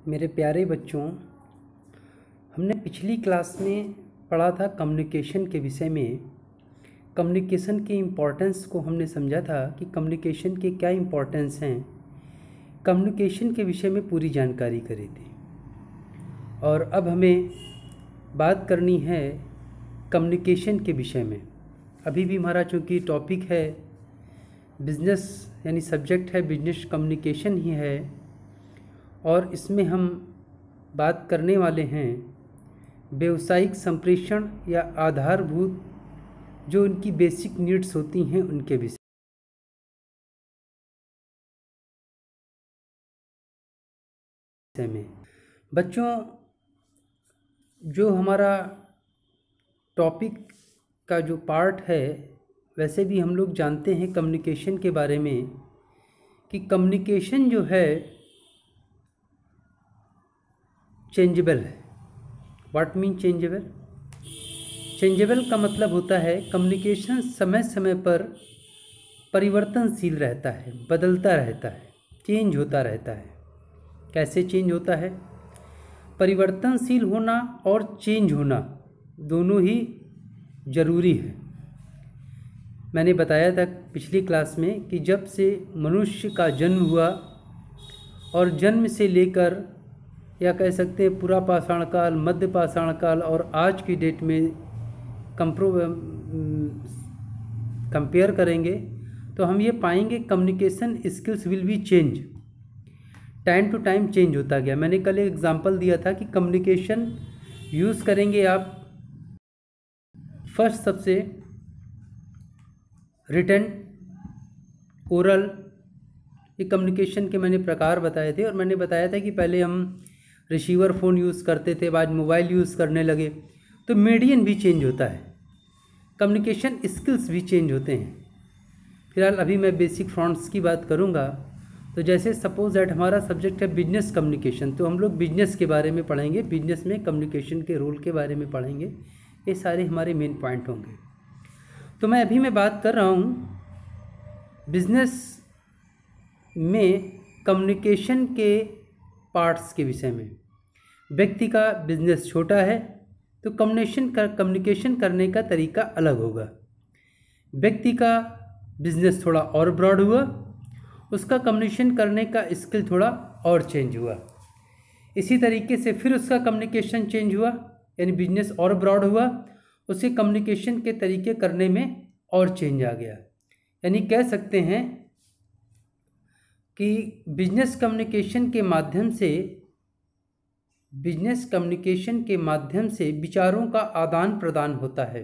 मेरे प्यारे बच्चों, हमने पिछली क्लास में पढ़ा था कम्युनिकेशन के विषय में। कम्युनिकेशन की इम्पोर्टेंस को हमने समझा था कि कम्युनिकेशन के क्या इम्पोर्टेंस हैं। कम्युनिकेशन के विषय में पूरी जानकारी करी थी और अब हमें बात करनी है कम्युनिकेशन के विषय में। अभी भी हमारा चूँकि टॉपिक है बिजनेस, यानी सब्जेक्ट है बिजनेस कम्युनिकेशन ही है, और इसमें हम बात करने वाले हैं व्यावसायिक संप्रेषण या आधारभूत जो उनकी बेसिक नीड्स होती हैं उनके विषय में। बच्चों, जो हमारा टॉपिक का जो पार्ट है, वैसे भी हम लोग जानते हैं कम्युनिकेशन के बारे में कि कम्युनिकेशन जो है चेंजेबल है। What mean changeable? चेंजेबल का मतलब होता है कम्युनिकेशन समय समय पर परिवर्तनशील रहता है, बदलता रहता है, चेंज होता रहता है। कैसे चेंज होता है? परिवर्तनशील होना और चेंज होना दोनों ही ज़रूरी है। मैंने बताया था पिछली क्लास में कि जब से मनुष्य का जन्म हुआ और जन्म से लेकर, या कह सकते हैं पूरा पाषाण काल, मध्य पाषाण काल और आज की डेट में कंपेयर करेंगे तो हम ये पाएंगे communication skills will be change. Time to time change होता गया। मैंने कल एक एग्जांपल दिया था कि कम्युनिकेशन यूज़ करेंगे आप फर्स्ट सबसे रिटन, ओरल, ये कम्युनिकेशन के मैंने प्रकार बताए थे। और मैंने बताया था कि पहले हम रिसीवर फ़ोन यूज़ करते थे, बाद मोबाइल यूज़ करने लगे, तो मीडियम भी चेंज होता है, कम्युनिकेशन स्किल्स भी चेंज होते हैं। फिलहाल अभी मैं बेसिक फ्रंट्स की बात करूंगा। तो जैसे सपोज दैट हमारा सब्जेक्ट है बिजनेस कम्युनिकेशन, तो हम लोग बिजनेस के बारे में पढ़ेंगे, बिजनेस में कम्युनिकेशन के रोल के बारे में पढ़ेंगे। ये सारे हमारे मेन पॉइंट होंगे। तो मैं बात कर रहा हूँ बिजनेस में कम्युनिकेशन के पार्ट्स के विषय में। व्यक्ति का बिजनेस छोटा है तो कम्युनिकेशन करने का तरीका अलग होगा। व्यक्ति का बिजनेस थोड़ा और ब्रॉड हुआ, उसका कम्युनिकेशन करने का स्किल थोड़ा और चेंज हुआ। इसी तरीके से फिर उसका कम्युनिकेशन चेंज हुआ, यानी बिजनेस और ब्रॉड हुआ, उसके कम्युनिकेशन के तरीके करने में और चेंज आ गया। यानी कह सकते हैं कि बिजनेस कम्युनिकेशन के माध्यम से विचारों का आदान प्रदान होता है।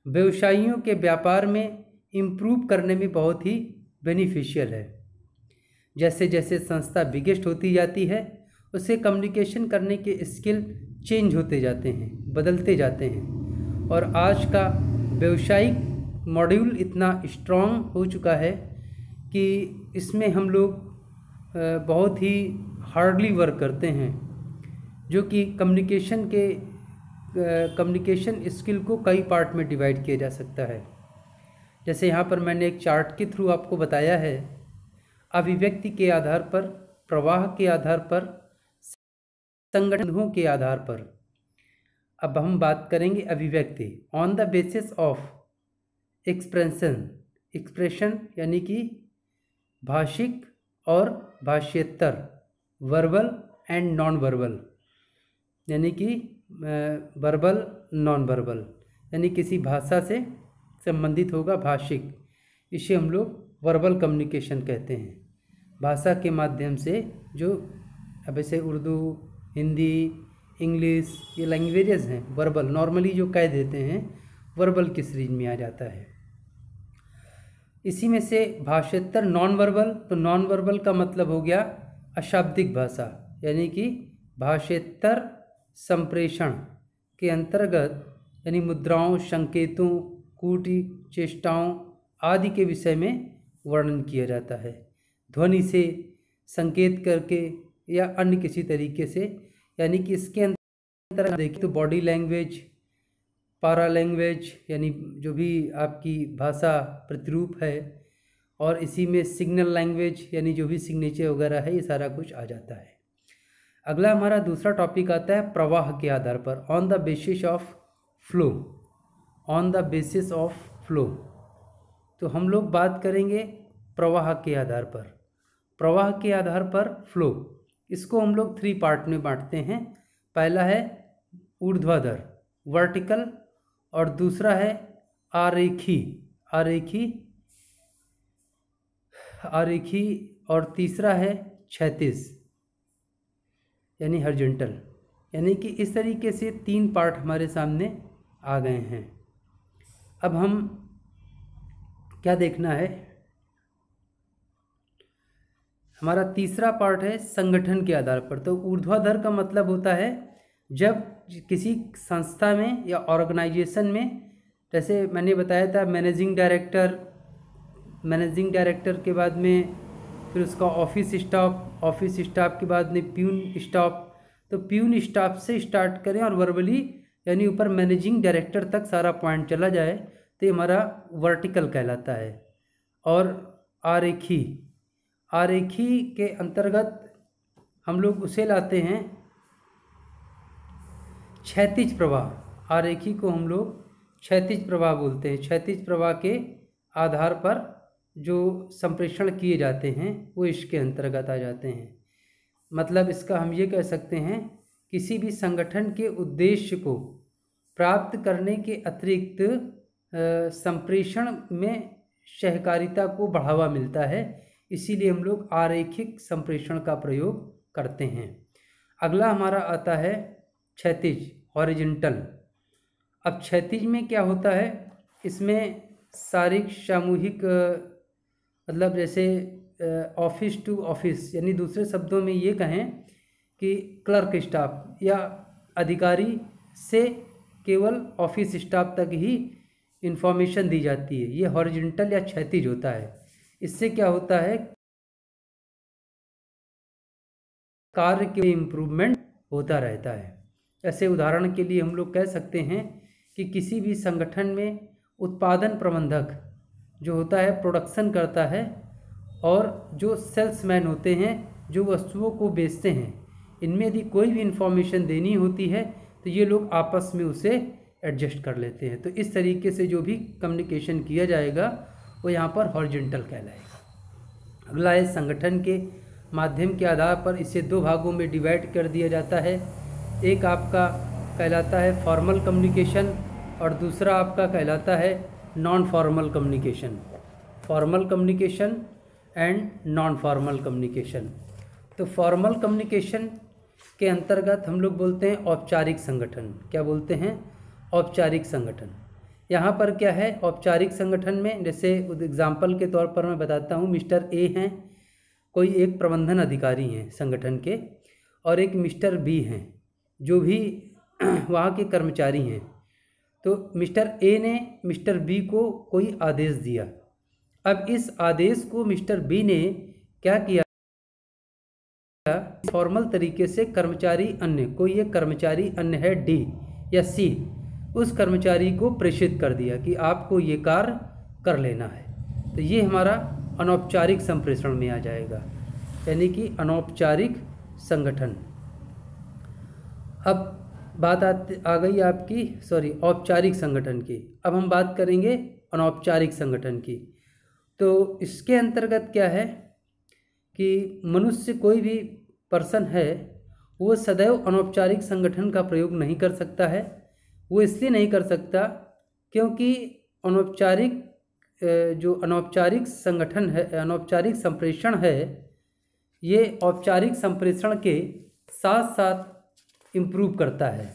व्यवसायियों के व्यापार में इम्प्रूव करने में बहुत ही बेनिफिशियल है। जैसे जैसे संस्था बिगेस्ट होती जाती है, उससे कम्युनिकेशन करने के स्किल चेंज होते जाते हैं, बदलते जाते हैं। और आज का व्यवसायिक मॉड्यूल इतना स्ट्रॉन्ग हो चुका है कि इसमें हम लोग बहुत ही हार्डली वर्क करते हैं, जो कि कम्युनिकेशन स्किल को कई पार्ट में डिवाइड किया जा सकता है। जैसे यहाँ पर मैंने एक चार्ट के थ्रू आपको बताया है, अभिव्यक्ति के आधार पर, प्रवाह के आधार पर, संगठनों के आधार पर। अब हम बात करेंगे अभिव्यक्ति on the basis of expression, यानी कि भाषिक और भाष्येतर, वर्बल एंड नॉन वर्बल, यानी कि वर्बल नॉन वर्बल, यानी किसी भाषा से संबंधित होगा भाषिक, इसे हम लोग वर्बल कम्युनिकेशन कहते हैं। भाषा के माध्यम से जो, अब ऐसे उर्दू, हिंदी, इंग्लिश, ये लैंग्वेजेस हैं वर्बल, नॉर्मली जो कह देते हैं वर्बल की सीरीज में आ जाता है। इसी में से भाषेतर नॉन वर्बल, तो नॉन वर्बल का मतलब हो गया अशाब्दिक भाषा, यानी कि भाषेतर संप्रेषण के अंतर्गत, यानी मुद्राओं, संकेतों, कूटि, चेष्टाओं आदि के विषय में वर्णन किया जाता है। ध्वनि से संकेत करके या अन्य किसी तरीके से, यानी कि इसके अंतर्गत देखिए तो बॉडी लैंग्वेज, पारा लैंग्वेज, यानी जो भी आपकी भाषा प्रतिरूप है, और इसी में सिग्नल लैंग्वेज, यानी जो भी सिग्नेचर वगैरह है, ये सारा कुछ आ जाता है। अगला हमारा दूसरा टॉपिक आता है प्रवाह के आधार पर, on the basis of flow, on the basis of flow. तो हम लोग बात करेंगे प्रवाह के आधार पर, प्रवाह के आधार पर फ्लो। इसको हम लोग 3 पार्ट में बांटते हैं। पहला है ऊर्ध्वाधर वर्टिकल, और दूसरा है आरेखी आरेखी आरेखी, और तीसरा है क्षैतिज यानी हॉरिजॉन्टल। यानी कि इस तरीके से 3 पार्ट हमारे सामने आ गए हैं। अब हम क्या देखना है, हमारा तीसरा पार्ट है संगठन के आधार पर। तो ऊर्ध्वाधर का मतलब होता है जब किसी संस्था में या ऑर्गेनाइजेशन में, जैसे मैंने बताया था मैनेजिंग डायरेक्टर के बाद में फिर उसका ऑफिस स्टाफ के बाद में प्यून स्टाफ। तो प्यून स्टाफ से स्टार्ट करें और वर्बली यानी ऊपर मैनेजिंग डायरेक्टर तक सारा पॉइंट चला जाए तो ये हमारा वर्टिकल कहलाता है। और आरेखी के अंतर्गत हम लोग उसे लाते हैं क्षैतिज प्रवाह। आरेखी को हम लोग क्षैतिज प्रवाह बोलते हैं। क्षैतिज प्रवाह के आधार पर जो संप्रेषण किए जाते हैं वो इसके अंतर्गत आ जाते हैं। मतलब इसका हम ये कह सकते हैं किसी भी संगठन के उद्देश्य को प्राप्त करने के अतिरिक्त संप्रेषण में सहकारिता को बढ़ावा मिलता है, इसीलिए हम लोग आरेखिक संप्रेषण का प्रयोग करते हैं। अगला हमारा आता है क्षैतिज हॉरिजॉन्टल। अब क्षैतिज में क्या होता है, इसमें शारीरिक सामूहिक मतलब जैसे ऑफिस टू ऑफिस, यानी दूसरे शब्दों में ये कहें कि क्लर्क स्टाफ या अधिकारी से केवल ऑफिस स्टाफ तक ही इंफॉर्मेशन दी जाती है। ये हॉरिजॉन्टल या क्षैतिज होता है। इससे क्या होता है, कार्य के इम्प्रूवमेंट होता रहता है। ऐसे उदाहरण के लिए हम लोग कह सकते हैं कि किसी भी संगठन में उत्पादन प्रबंधक जो होता है प्रोडक्शन करता है, और जो सेल्समैन होते हैं जो वस्तुओं को बेचते हैं, इनमें यदि कोई भी इंफॉर्मेशन देनी होती है तो ये लोग आपस में उसे एडजस्ट कर लेते हैं। तो इस तरीके से जो भी कम्युनिकेशन किया जाएगा वो यहाँ पर हॉरिजॉन्टल कहलाएगा। अगला है संगठन के माध्यम के आधार पर इसे 2 भागों में डिवाइड कर दिया जाता है। एक आपका कहलाता है फॉर्मल कम्युनिकेशन और दूसरा आपका कहलाता है non formal communication. Formal communication and non formal communication. तो फॉर्मल कम्युनिकेशन के अंतर्गत हम लोग बोलते हैं औपचारिक संगठन। क्या बोलते हैं? औपचारिक संगठन। यहाँ पर क्या है औपचारिक संगठन में, जैसे एग्जाम्पल के तौर पर मैं बताता हूँ, मिस्टर ए हैं, कोई एक प्रबंधन अधिकारी हैं संगठन के, और एक मिस्टर बी हैं जो भी वहाँ के कर्मचारी हैं। तो मिस्टर ए ने मिस्टर बी को कोई आदेश दिया। अब इस आदेश को मिस्टर बी ने क्या किया, फॉर्मल तरीके से कर्मचारी अन्य, कोई एक कर्मचारी अन्य है डी या सी, उस कर्मचारी को प्रेषित कर दिया कि आपको ये कार्य कर लेना है। तो ये हमारा अनौपचारिक संप्रेषण में आ जाएगा, यानी कि अनौपचारिक संगठन। अब बात आ गई आपकी औपचारिक संगठन की। अब हम बात करेंगे अनौपचारिक संगठन की। तो इसके अंतर्गत क्या है कि मनुष्य, कोई भी पर्सन है, वो सदैव अनौपचारिक संगठन का प्रयोग नहीं कर सकता है। वो इसलिए नहीं कर सकता क्योंकि जो अनौपचारिक संगठन है, अनौपचारिक संप्रेषण है, ये औपचारिक संप्रेषण के साथ साथ इम्प्रूव करता है,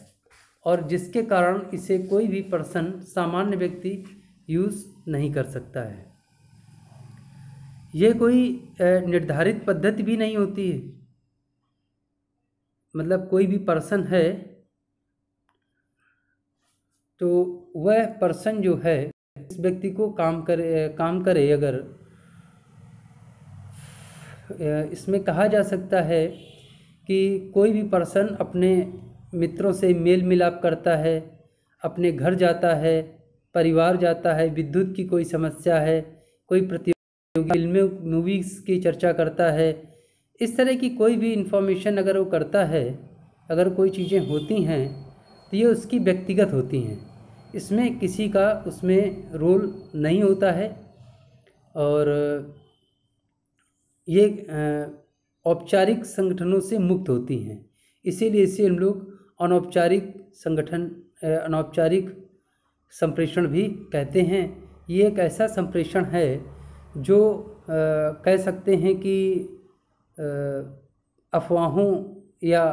और जिसके कारण इसे कोई भी पर्सन, सामान्य व्यक्ति यूज़ नहीं कर सकता है। ये कोई निर्धारित पद्धति भी नहीं होती है। मतलब कोई भी पर्सन है तो वह पर्सन जो है, इस व्यक्ति को काम करे अगर, इसमें कहा जा सकता है कि कोई भी पर्सन अपने मित्रों से मेल मिलाप करता है, अपने घर जाता है, परिवार जाता है, विद्युत की कोई समस्या है, कोई प्रतियोगी फिल्में मूवीज़ की चर्चा करता है, इस तरह की कोई भी इन्फॉर्मेशन अगर वो करता है, अगर कोई चीज़ें होती हैं तो ये उसकी व्यक्तिगत होती हैं, इसमें किसी का उसमें रोल नहीं होता है। और ये औपचारिक संगठनों से मुक्त होती हैं, इसीलिए इसे हम लोग अनौपचारिक संगठन, अनौपचारिक संप्रेषण भी कहते हैं। ये एक ऐसा संप्रेषण है जो कह सकते हैं कि अफवाहों या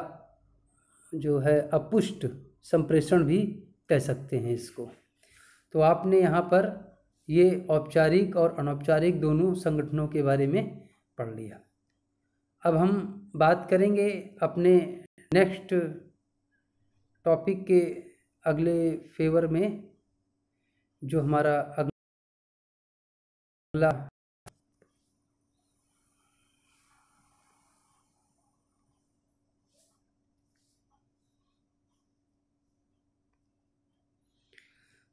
जो है अपुष्ट संप्रेषण भी कह सकते हैं इसको। तो आपने यहाँ पर ये औपचारिक और अनौपचारिक दोनों संगठनों के बारे में पढ़ लिया। अब हम बात करेंगे अपने नेक्स्ट टॉपिक के अगले फेवर में, जो हमारा अगला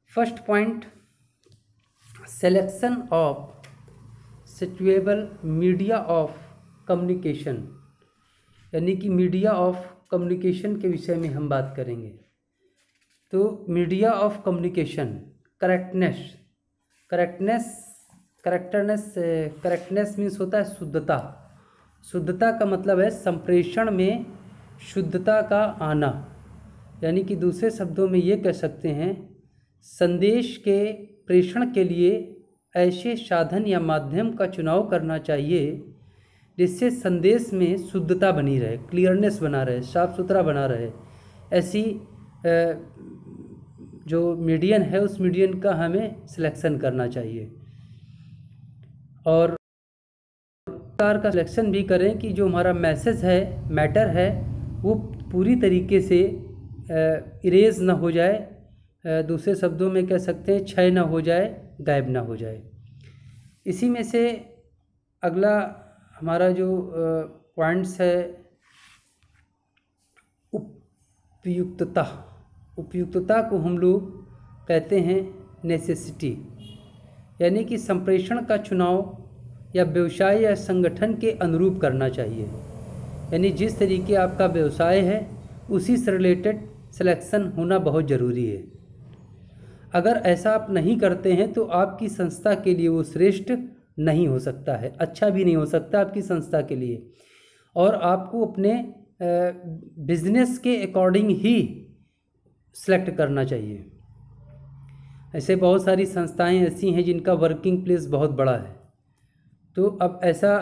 first point, selection of suitable media of communication, यानी कि मीडिया ऑफ कम्युनिकेशन के विषय में हम बात करेंगे। तो media of communication, correctness means होता है शुद्धता। शुद्धता का मतलब है संप्रेषण में शुद्धता का आना, यानी कि दूसरे शब्दों में ये कह सकते हैं संदेश के प्रेषण के लिए ऐसे साधन या माध्यम का चुनाव करना चाहिए जिससे संदेश में शुद्धता बनी रहे, क्लियरनेस बना रहे, साफ सुथरा बना रहे। ऐसी जो मीडियन है उस मीडियन का हमें सिलेक्शन करना चाहिए, और प्रकार का सिलेक्शन भी करें कि जो हमारा मैसेज है, मैटर है, वो पूरी तरीके से इरेज ना हो जाए, दूसरे शब्दों में कह सकते हैं क्षय ना हो जाए, गायब ना हो जाए। इसी में से अगला हमारा जो पॉइंट्स है उपयुक्तता। उपयुक्तता को हम लोग कहते हैं नेसेसिटी, यानी कि संप्रेषण का चुनाव या व्यवसाय या संगठन के अनुरूप करना चाहिए, यानी जिस तरीके आपका व्यवसाय है उसी से रिलेटेड सिलेक्शन होना बहुत ज़रूरी है। अगर ऐसा आप नहीं करते हैं तो आपकी संस्था के लिए वो श्रेष्ठ नहीं हो सकता है, अच्छा भी नहीं हो सकता आपकी संस्था के लिए, और आपको अपने बिजनेस के अकॉर्डिंग ही सेलेक्ट करना चाहिए। ऐसे बहुत सारी संस्थाएं ऐसी हैं जिनका वर्किंग प्लेस बहुत बड़ा है, तो अब ऐसा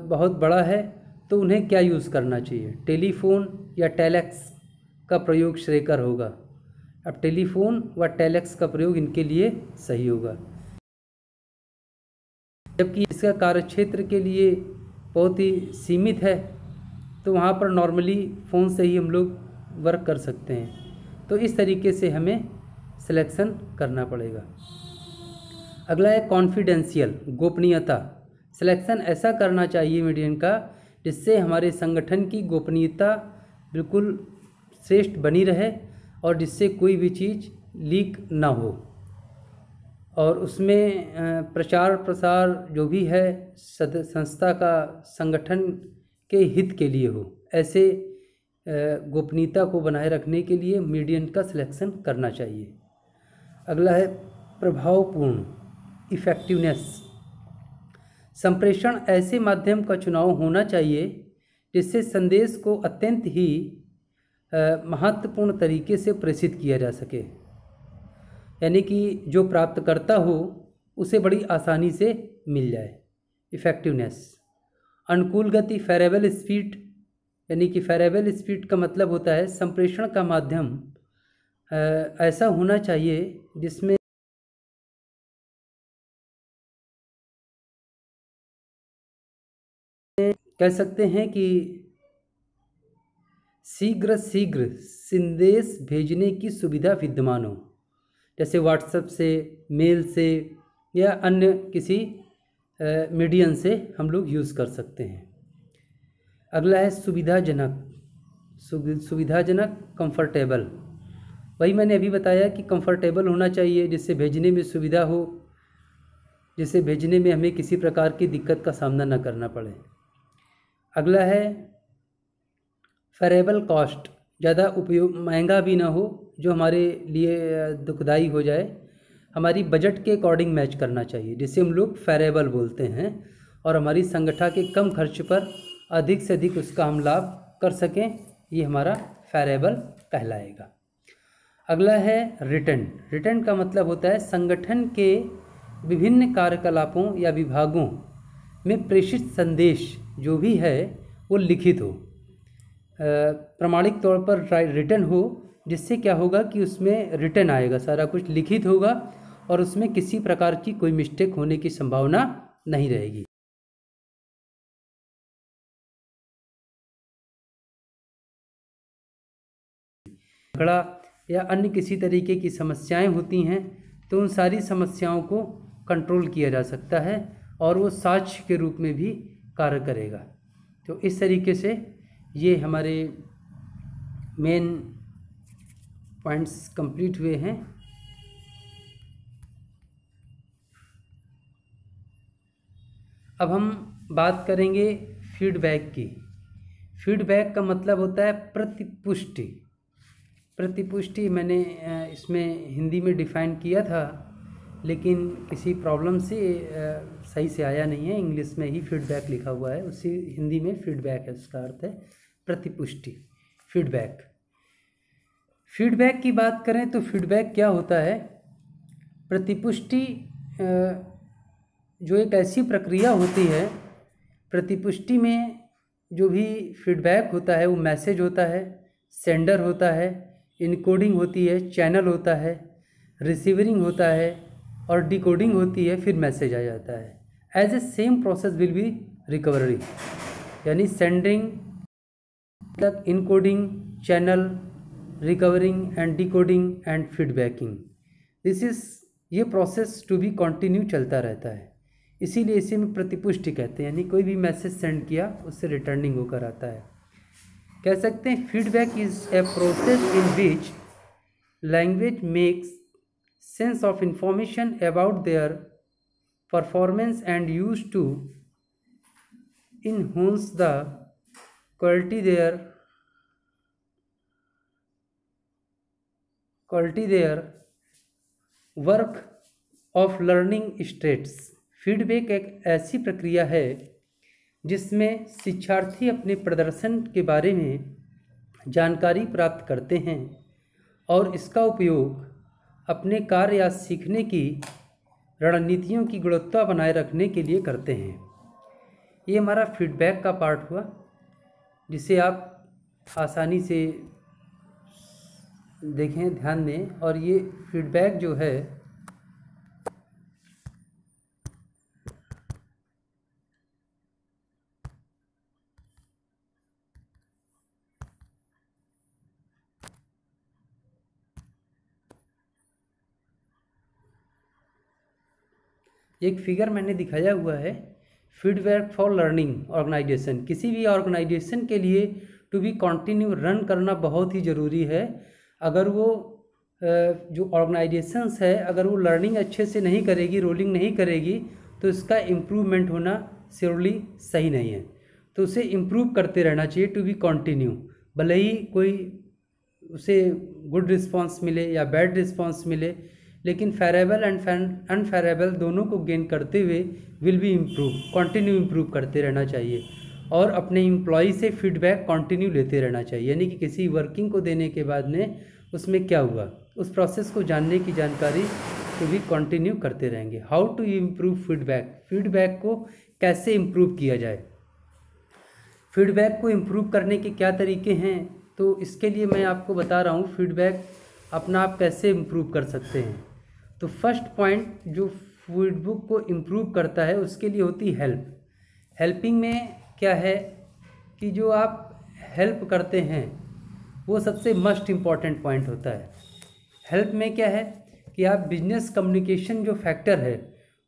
बहुत बड़ा है तो उन्हें क्या यूज़ करना चाहिए, टेलीफोन या टेलेक्स का प्रयोग श्रेयकर होगा। अब टेलीफोन व टेलेक्स का प्रयोग इनके लिए सही होगा, जबकि इसका कार्यक्षेत्र के लिए बहुत ही सीमित है, तो वहाँ पर नॉर्मली फ़ोन से ही हम लोग वर्क कर सकते हैं। तो इस तरीके से हमें सिलेक्शन करना पड़ेगा। अगला है कॉन्फिडेंशियल, गोपनीयता। सिलेक्शन ऐसा करना चाहिए मीडियन का जिससे हमारे संगठन की गोपनीयता बिल्कुल श्रेष्ठ बनी रहे और जिससे कोई भी चीज़ लीक ना हो, और उसमें प्रचार प्रसार जो भी है संस्था का संगठन के हित के लिए हो। ऐसे गोपनीयता को बनाए रखने के लिए मीडियन का सिलेक्शन करना चाहिए। अगला है प्रभावपूर्ण, इफ़ेक्टिवनेस। संप्रेषण ऐसे माध्यम का चुनाव होना चाहिए जिससे संदेश को अत्यंत ही महत्वपूर्ण तरीके से प्रेषित किया जा सके, यानी कि जो प्राप्तकर्ता हो उसे बड़ी आसानी से मिल जाए। इफ़ेक्टिवनेस। अनुकूल गति, फेरेबल स्पीड, यानी कि फेरेबल स्पीड का मतलब होता है संप्रेषण का माध्यम ऐसा होना चाहिए जिसमें कह सकते हैं कि शीघ्र संदेश भेजने की सुविधा विद्यमान हो, जैसे व्हाट्सएप से, मेल से या अन्य किसी मीडियम से हम लोग यूज़ कर सकते हैं। अगला है सुविधाजनक, कंफर्टेबल। वही मैंने अभी बताया कि कंफर्टेबल होना चाहिए, जिससे भेजने में सुविधा हो, जिससे भेजने में हमें किसी प्रकार की दिक्कत का सामना न करना पड़े। अगला है फेरेबल कॉस्ट, ज़्यादा उपयोग महंगा भी ना हो जो हमारे लिए दुखदाई हो जाए, हमारी बजट के अकॉर्डिंग मैच करना चाहिए, जिसे हम लोग फेरेबल बोलते हैं, और हमारी संगठन के कम खर्च पर अधिक से अधिक उसका हम लाभ कर सकें, ये हमारा फेरेबल कहलाएगा। अगला है रिटर्न। रिटर्न का मतलब होता है संगठन के विभिन्न कार्यकलापों या विभागों में प्रेषित संदेश जो भी है वो लिखित हो, प्रमाणिक तौर पर रिटर्न हो, जिससे क्या होगा कि उसमें रिटर्न आएगा, सारा कुछ लिखित होगा और उसमें किसी प्रकार की कोई मिस्टेक होने की संभावना नहीं रहेगी। झगड़ा या अन्य किसी तरीके की समस्याएं होती हैं तो उन सारी समस्याओं को कंट्रोल किया जा सकता है और वो साक्ष्य के रूप में भी कार्य करेगा। तो इस तरीके से ये हमारे मेन पॉइंट्स कंप्लीट हुए हैं। अब हम बात करेंगे फीडबैक की। फीडबैक का मतलब होता है प्रतिपुष्टि। प्रतिपुष्टि मैंने इसमें हिंदी में डिफ़ाइन किया था, लेकिन किसी प्रॉब्लम से सही से आया नहीं है, इंग्लिश में ही फीडबैक लिखा हुआ है, उसी हिंदी में फीडबैक है, उसका अर्थ है प्रतिपुष्टि, फीडबैक। फीडबैक की बात करें तो फीडबैक क्या होता है? प्रतिपुष्टि जो एक ऐसी प्रक्रिया होती है, प्रतिपुष्टि में जो भी फीडबैक होता है वो मैसेज होता है, सेंडर होता है, इनकोडिंग होती है, चैनल होता है, रिसीवरिंग होता है और डिकोडिंग होती है, फिर मैसेज आ जाता है। As a same process will be recovery, यानी सेंडिंग तक encoding, channel, recovering and decoding and feedbacking, this is ये प्रोसेस टू बी कंटिन्यू चलता रहता है, इसीलिए इसे में प्रतिपुष्टि कहते हैं, यानी कोई भी मैसेज सेंड किया उससे रिटर्निंग होकर आता है। कह सकते हैं feedback is a process in which language makes sense of information about their performance and use to enhance the quality their work of learning states. Feedback एक ऐसी प्रक्रिया है जिसमें शिक्षार्थी अपने प्रदर्शन के बारे में जानकारी प्राप्त करते हैं और इसका उपयोग अपने कार्य या सीखने की रणनीतियों की गुणवत्ता बनाए रखने के लिए करते हैं। ये हमारा फीडबैक का पार्ट हुआ, जिसे आप आसानी से देखें, ध्यान दें। और ये फीडबैक जो है एक फिगर मैंने दिखाया हुआ है, फीडबैक फॉर लर्निंग ऑर्गेनाइजेशन। किसी भी ऑर्गेनाइजेशन के लिए टू बी कंटिन्यू रन करना बहुत ही ज़रूरी है। अगर वो जो ऑर्गेनाइजेशंस है, अगर वो लर्निंग अच्छे से नहीं करेगी, रोलिंग नहीं करेगी, तो इसका इम्प्रूवमेंट होना श्योरली सही नहीं है। तो उसे इम्प्रूव करते रहना चाहिए, टू बी कंटिन्यू। भले ही कोई उसे गुड रिस्पांस मिले या बैड रिस्पांस मिले, लेकिन फेरेबल एंड अनफेरेबल दोनों को गेन करते हुए will be improve, continue improve करते रहना चाहिए। और अपने एम्प्लॉय से फीडबैक कंटिन्यू लेते रहना चाहिए, यानी कि किसी वर्किंग को देने के बाद में उसमें क्या हुआ, उस प्रोसेस को जानने की जानकारी को भी कंटिन्यू करते रहेंगे। How to improve feedback, feedback को कैसे इम्प्रूव किया जाए, फीडबैक को इम्प्रूव करने के क्या तरीके हैं, तो इसके लिए मैं आपको बता रहा हूँ फीडबैक अपना आप कैसे इम्प्रूव कर सकते हैं। तो फर्स्ट पॉइंट जो फीडबैक को इम्प्रूव करता है उसके लिए होती है हेल्प। हेल्पिंग में क्या है कि जो आप हेल्प करते हैं वो सबसे मस्ट इम्पॉर्टेंट पॉइंट होता है। हेल्प में क्या है कि आप बिजनेस कम्युनिकेशन जो फैक्टर है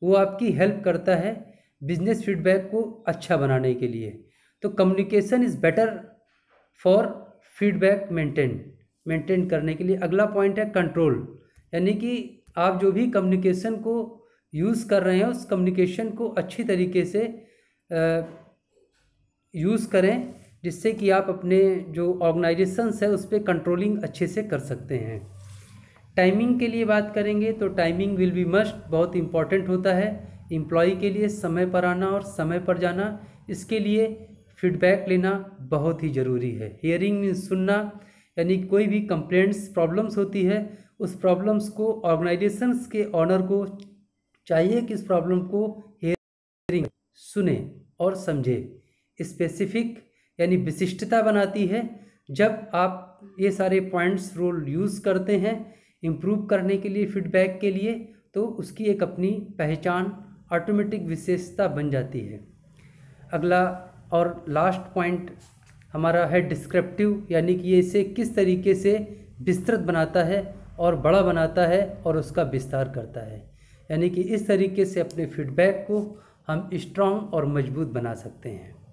वो आपकी हेल्प करता है बिजनेस फीडबैक को अच्छा बनाने के लिए। तो communication is better for feedback maintain करने के लिए। अगला पॉइंट है कंट्रोल, यानी कि आप जो भी कम्युनिकेशन को यूज़ कर रहे हैं उस कम्युनिकेशन को अच्छी तरीके से यूज़ करें जिससे कि आप अपने जो ऑर्गेनाइजेशंस है उस पर कंट्रोलिंग अच्छे से कर सकते हैं। टाइमिंग के लिए बात करेंगे तो टाइमिंग विल बी मस्ट, बहुत इम्पॉर्टेंट होता है एम्प्लॉय के लिए, समय पर आना और समय पर जाना। इसके लिए फीडबैक लेना बहुत ही ज़रूरी है। हियरिंग मीन्स सुनना, यानी कोई भी कंप्लेंट्स प्रॉब्लम्स होती है उस प्रॉब्लम्स को ऑर्गेनाइजेशंस के ऑनर को चाहिए कि इस प्रॉब्लम को हियरिंग सुने और समझे। स्पेसिफिक यानी विशिष्टता बनाती है जब आप ये सारे पॉइंट्स रोल यूज़ करते हैं इम्प्रूव करने के लिए, फीडबैक के लिए, तो उसकी एक अपनी पहचान ऑटोमेटिक विशेषता बन जाती है। अगला और लास्ट पॉइंट हमारा है डिस्क्रिप्टिव, यानी कि ये इसे किस तरीके से विस्तृत बनाता है और बड़ा बनाता है और उसका विस्तार करता है। यानी कि इस तरीके से अपने फीडबैक को हम स्ट्रॉन्ग और मजबूत बना सकते हैं।